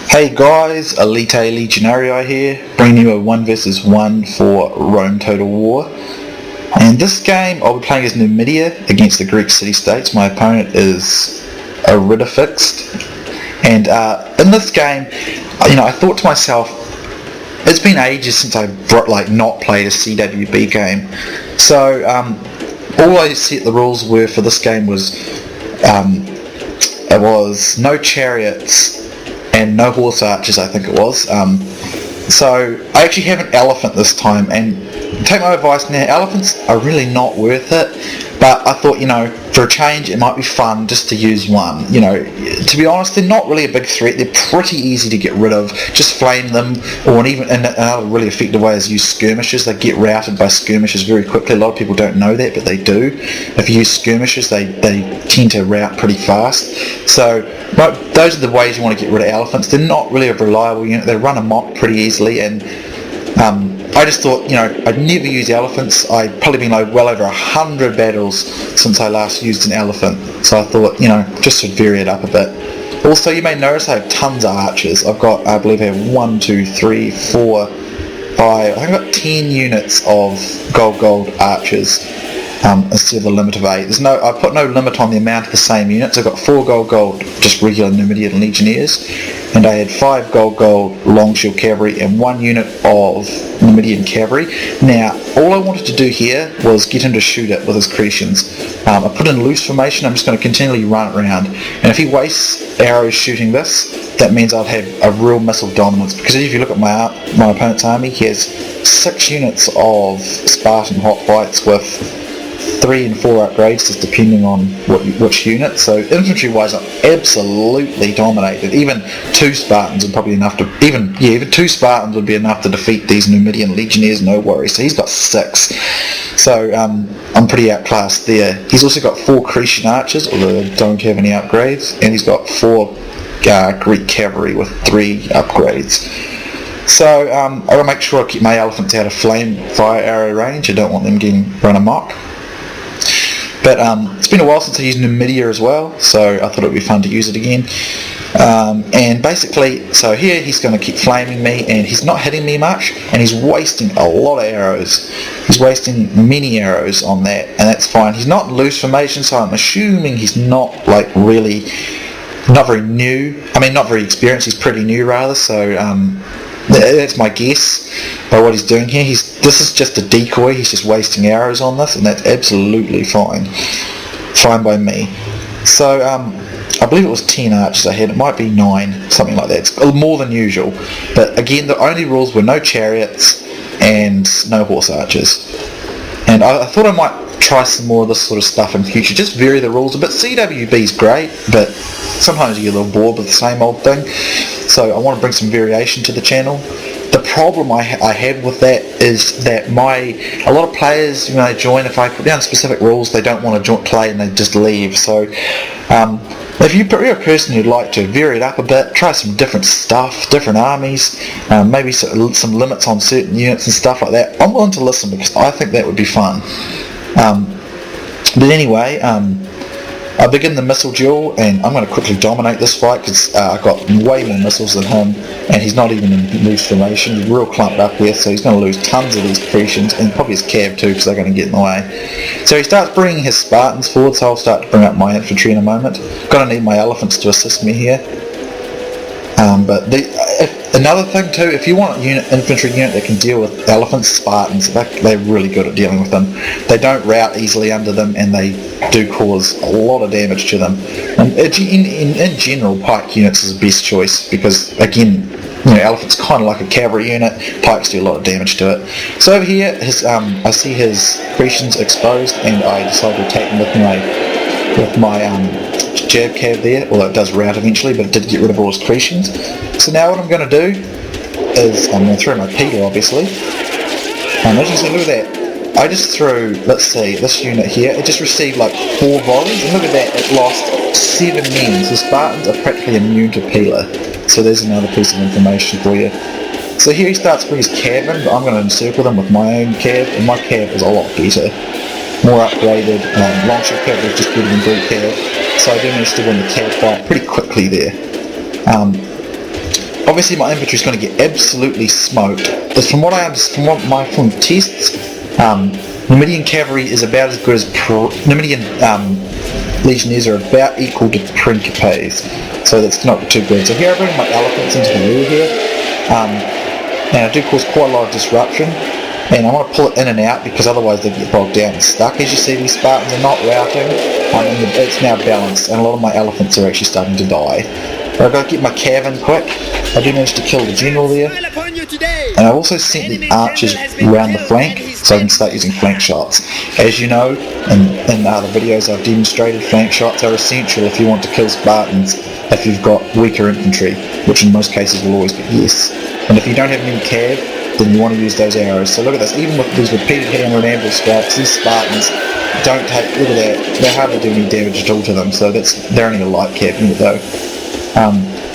Hey guys, Elite Legionario here, bringing you a 1 versus 1 for Rome Total War. And this game, I'll be playing as Numidia against the Greek city-states. My opponent is Aridifixed. And in this game, I thought to myself, it's been ages since I've not played a CWB game. So all I set the rules were for this game was it was no chariots and no horse archers, I think it was. So I actually have an elephant this time, and take my advice now, elephants are really not worth it, but I thought, for a change it might be fun just to use one. To be honest, they're not really a big threat, they're pretty easy to get rid of, just flame them, or even another really effective way is use skirmishers. They get routed by skirmishers very quickly. A lot of people don't know that, but they do. If you use skirmishers, they tend to rout pretty fast. So those are the ways you want to get rid of elephants. They're not really a reliable unit, they run amok pretty easily, and I just thought, I'd never use elephants. I'd probably been well over 100 battles since I last used an elephant, so I thought, just to vary it up a bit. Also, you may notice I have tons of archers. I believe I have 1, 2, 3, 4, 5, I think I've got 10 units of gold archers. Instead of the limit of 8. I put no limit on the amount of the same units. I've got 4 gold, just regular Numidian Legionnaires, and I had 5 gold long shield cavalry and 1 unit of Numidian cavalry. Now, all I wanted to do here was get him to shoot it with his Cretians. I put in loose formation. I'm just going to continually run it around, and if he wastes arrows shooting this, that means I'll have a real missile dominance, because if you look at my opponent's army, he has 6 units of Spartan hoplites with 3 and 4 upgrades, just depending on which unit. So infantry wise, I'm absolutely dominated. Even 2 Spartans are probably enough to even 2 Spartans would be enough to defeat these Numidian Legionnaires, no worries. So he's got 6. So I'm pretty outclassed there. He's also got 4 Cretan archers, although they don't have any upgrades, and he's got 4 Greek cavalry with 3 upgrades. So I gotta make sure I keep my elephants out of fire arrow range. I don't want them getting run amok. But it's been a while since I used Numidia as well, so I thought it would be fun to use it again. And basically, so here he's going to keep flaming me, and he's not hitting me much, and he's wasting a lot of arrows. He's wasting many arrows on that, and that's fine. He's not in loose formation, so I'm assuming he's not not very new. Not very experienced. He's pretty new rather. So that's my guess by what he's doing here. This is just a decoy. He's just wasting arrows on this, and that's absolutely fine by me. So I believe it was 10 archers I had. It might be 9, something like that. It's more than usual, but again, the only rules were no chariots and no horse archers. And I thought I might try some more of this sort of stuff in future, just vary the rules a bit. CWB's great, but sometimes you get a little bored with the same old thing, so I want to bring some variation to the channel. The problem I have with that is that a lot of players, when they join, if I put down specific rules, they don't want to play and they just leave. So if you're a person who'd like to vary it up a bit, try some different stuff, different armies, maybe some limits on certain units and stuff like that, I'm willing to listen, because I think that would be fun. But anyway, I begin the missile duel, and I'm going to quickly dominate this fight, because I've got way more missiles than him, and he's not even in loose formation. He's real clumped up there, so he's going to lose tons of these Cretians, and probably his cav too, because they're going to get in the way. So he starts bringing his Spartans forward, so I'll start to bring up my infantry in a moment. Going to need my elephants to assist me here. Another thing too, if you want an infantry unit that can deal with elephants, Spartans, they're really good at dealing with them. They don't rout easily under them, and they do cause a lot of damage to them. And in general, pike units is the best choice, because again, elephant's kind of like a cavalry unit. Pikes do a lot of damage to it. So over here, I see his Cretians exposed, and I decide to attack him with my jab cav there, although it does rout eventually, but it did get rid of all his Cretians. So now what I'm going to do is I'm going to throw my Peter, obviously. As you can see, look at that. I just threw, let's see, this unit here, it just received 4 volleys, and look at that, it lost 7 men. So Spartans are practically immune to Peeler. So there's another piece of information for you. So here he starts with his cav in, but I'm going to encircle them with my own cav, and my cav is a lot better. More upgraded, long shield cav is just better than Greek cav. So I do manage to win the cav fight pretty quickly there. obviously my infantry is going to get absolutely smoked. But from what I understand, from tests, Numidian cavalry is about as good as Numidian legionnaires are about equal to Principes, so that's not too good. So here I bring my elephants into the rear here, and I do cause quite a lot of disruption, and I want to pull it in and out because otherwise they get bogged down and stuck. As you see, these Spartans are not routing, and it's now balanced, and a lot of my elephants are actually starting to die. But I've got to get my cav in quick. I do manage to kill the general there, and I've also sent the archers around the flank so I can start using flank shots. As you know, in the other videos I've demonstrated, flank shots are essential if you want to kill Spartans if you've got weaker infantry, which in most cases will always be yes. And if you don't have any cav, then you want to use those arrows. So look at this, even with these repeated hammer and ambush strikes, these Spartans don't take, look at that, they hardly do any damage at all to them, so they're only a light cav unit though.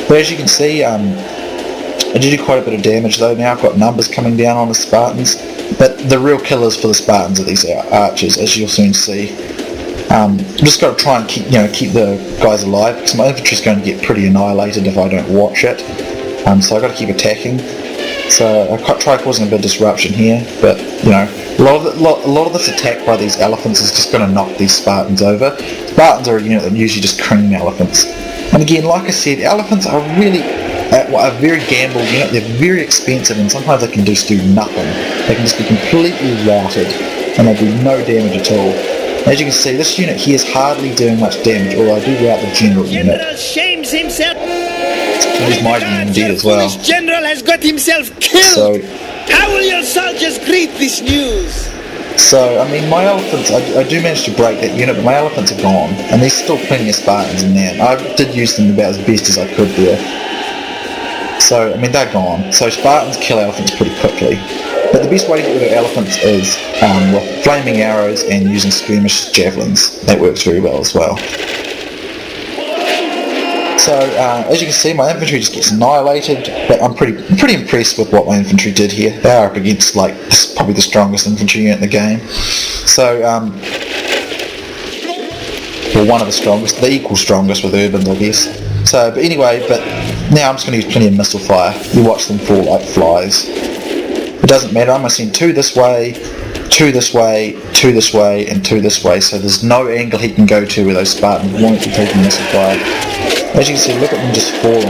But as you can see, I did do quite a bit of damage though. Now I've got numbers coming down on the Spartans, but the real killers for the Spartans are these archers, as you'll soon see. Just got to try and keep the guys alive, because my infantry's going to get pretty annihilated if I don't watch it. So I've got to keep attacking. So I try causing a bit of disruption here, but you know, a lot of this attack by these elephants is just going to knock these Spartans over. Spartans are a unit that usually just cream elephants. And again, like I said, elephants are really a very gamble unit. They're very expensive, and sometimes they can just do nothing. They can just be completely routed, and they do no damage at all. As you can see, this unit here is hardly doing much damage, although I do rout the general unit. Shames himself. He's my unit indeed as well. This general has got himself killed. So, how will your soldiers greet this news? So, I mean, my elephants, I do manage to break that unit, but my elephants are gone, and there's still plenty of Spartans in there. I did use them about as best as I could there. So, I mean, they're gone. So Spartans kill elephants pretty quickly. But the best way to get rid of elephants is with flaming arrows and using skirmish javelins. That works very well as well. So, as you can see, my infantry just gets annihilated, but I'm pretty impressed with what my infantry did here. They are up against, like, probably the strongest infantry unit in the game. So, well, one of the strongest, the equal strongest with Urbans, I guess. So, but anyway, now I'm just going to use plenty of missile fire. You watch them fall like flies. It doesn't matter, I'm going to send 2 this way, 2 this way, 2 this way, and 2 this way, so there's no angle he can go to where those Spartans won't be taking missile fire. As you can see, look at them just falling.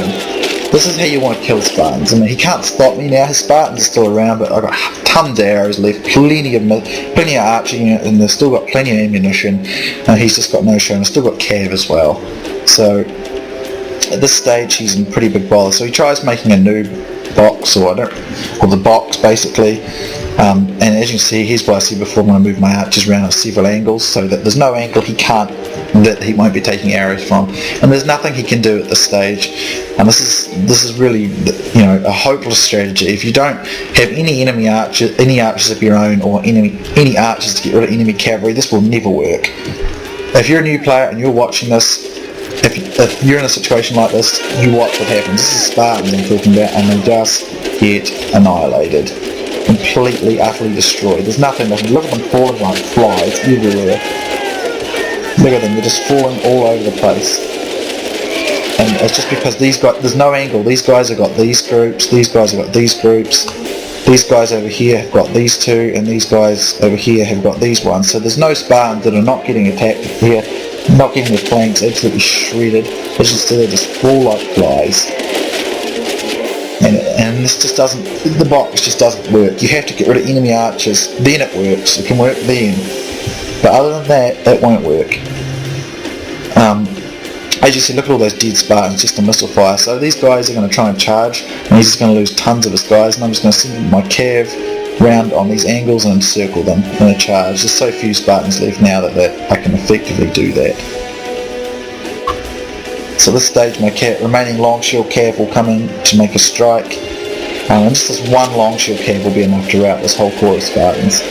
This is how you want to kill Spartans. I mean, he can't stop me now. His Spartans are still around, but I've got tons of arrows left, plenty of archer unit, and they've still got plenty of ammunition. And he's just got no show, and I've still got cav as well. So at this stage, he's in pretty big bother. So he tries making a new box, or the box basically. And as you can see, here's what I said before. I'm going to move my archers around at several angles, so that there's no angle that he won't be taking arrows from, and there's nothing he can do at this stage. And this is really, you know, a hopeless strategy. If you don't have any archers of your own, or any archers to get rid of enemy cavalry, this will never work. If you're a new player and you're watching this, if you're in a situation like this, you watch what happens. This is Spartans I'm talking about, and they just get annihilated, completely, utterly destroyed. There's nothing left. Look at them falling like flies everywhere. Look at them, they're just falling all over the place. And it's just because these guys, there's no angle. These guys have got these groups, these guys have got these groups, these guys over here have got these 2, and these guys over here have got these ones. So there's no Spartans that are not getting attacked here, not getting their flanks absolutely shredded. It's just they just fall like flies. And this just doesn't, the box just doesn't work. You have to get rid of enemy archers, then it works. It can work then. But other than that, it won't work. As you see, look at all those dead Spartans, just a missile fire. So these guys are going to try and charge, and he's just going to lose tons of his guys, and I'm just going to send my cav round on these angles and encircle them in a charge. There's so few Spartans left now that I can effectively do that. So at this stage, my remaining long shield cav will come in to make a strike, and just this one long shield cav will be enough to rout this whole corps of Spartans.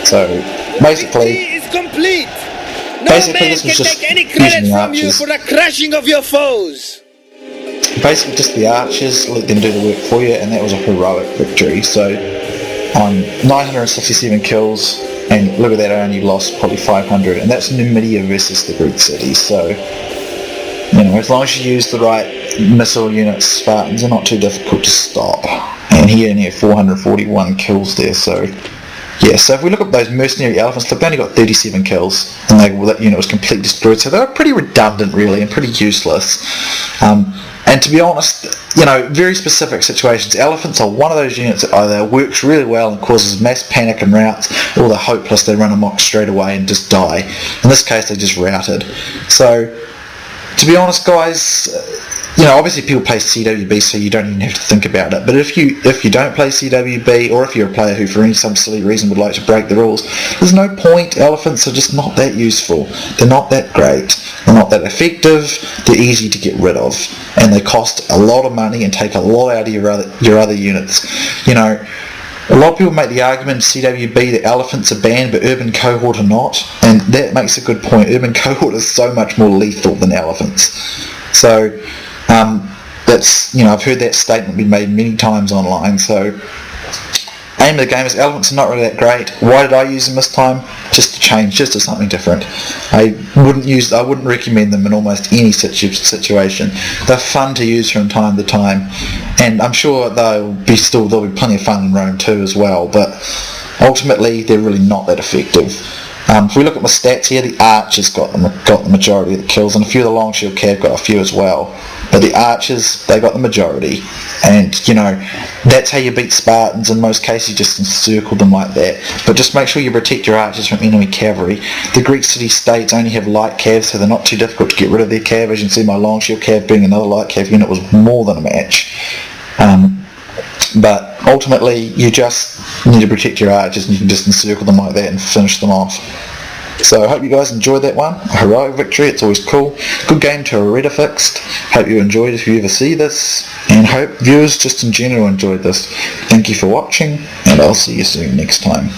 So basically, complete. No basically man this was can just take any credit using the from you archers. for the crushing of your foes. Basically just the archers, let them do the work for you, and that was a heroic victory. So on 967 kills, and look at that, I only lost probably 500, and that's Numidia versus the Greek cities. So, you know, as long as you use the right missile units, Spartans, are not too difficult to stop. And he only had 441 kills there, so yeah. So if we look at those mercenary elephants, they've only got 37 kills, and that unit was completely destroyed. So they were pretty redundant, really, and pretty useless. And to be honest, very specific situations. Elephants are one of those units that either works really well and causes mass panic and routes, or they're hopeless, they run amok straight away and just die. In this case, they just routed. So, to be honest, guys, obviously people play CWB, so you don't even have to think about it. But if you don't play CWB, or if you're a player who for some silly reason would like to break the rules, there's no point. Elephants are just not that useful. They're not that great. They're not that effective. They're easy to get rid of, and they cost a lot of money and take a lot out of your other units. A lot of people make the argument in CWB that elephants are banned but urban cohort are not, and that makes a good point. Urban cohort is so much more lethal than elephants. So that's, I've heard that statement be made many times online. So aim of the game is elephants are not really that great. Why did I use them this time? Just to change, just to something different. I wouldn't recommend them in almost any situation. They're fun to use from time to time, and I'm sure there'll be plenty of fun in Rome too as well. But ultimately, they're really not that effective. If we look at my stats here, the archers got the majority of the kills, and a few of the long shield cav got a few as well. But the archers, they got the majority, and that's how you beat Spartans. In most cases, you just encircle them like that. But just make sure you protect your archers from enemy cavalry. The Greek city-states only have light cav, so they're not too difficult to get rid of their cav. As you can see, my long shield cav being another light cav unit was more than a match. But ultimately, you just need to protect your archers, and you can just encircle them like that and finish them off. So I hope you guys enjoyed that one. A heroic victory, it's always cool. Good game to Areta fixed. Hope you enjoyed it if you ever see this, and hope viewers just in general enjoyed this. Thank you for watching, and I'll see you soon next time.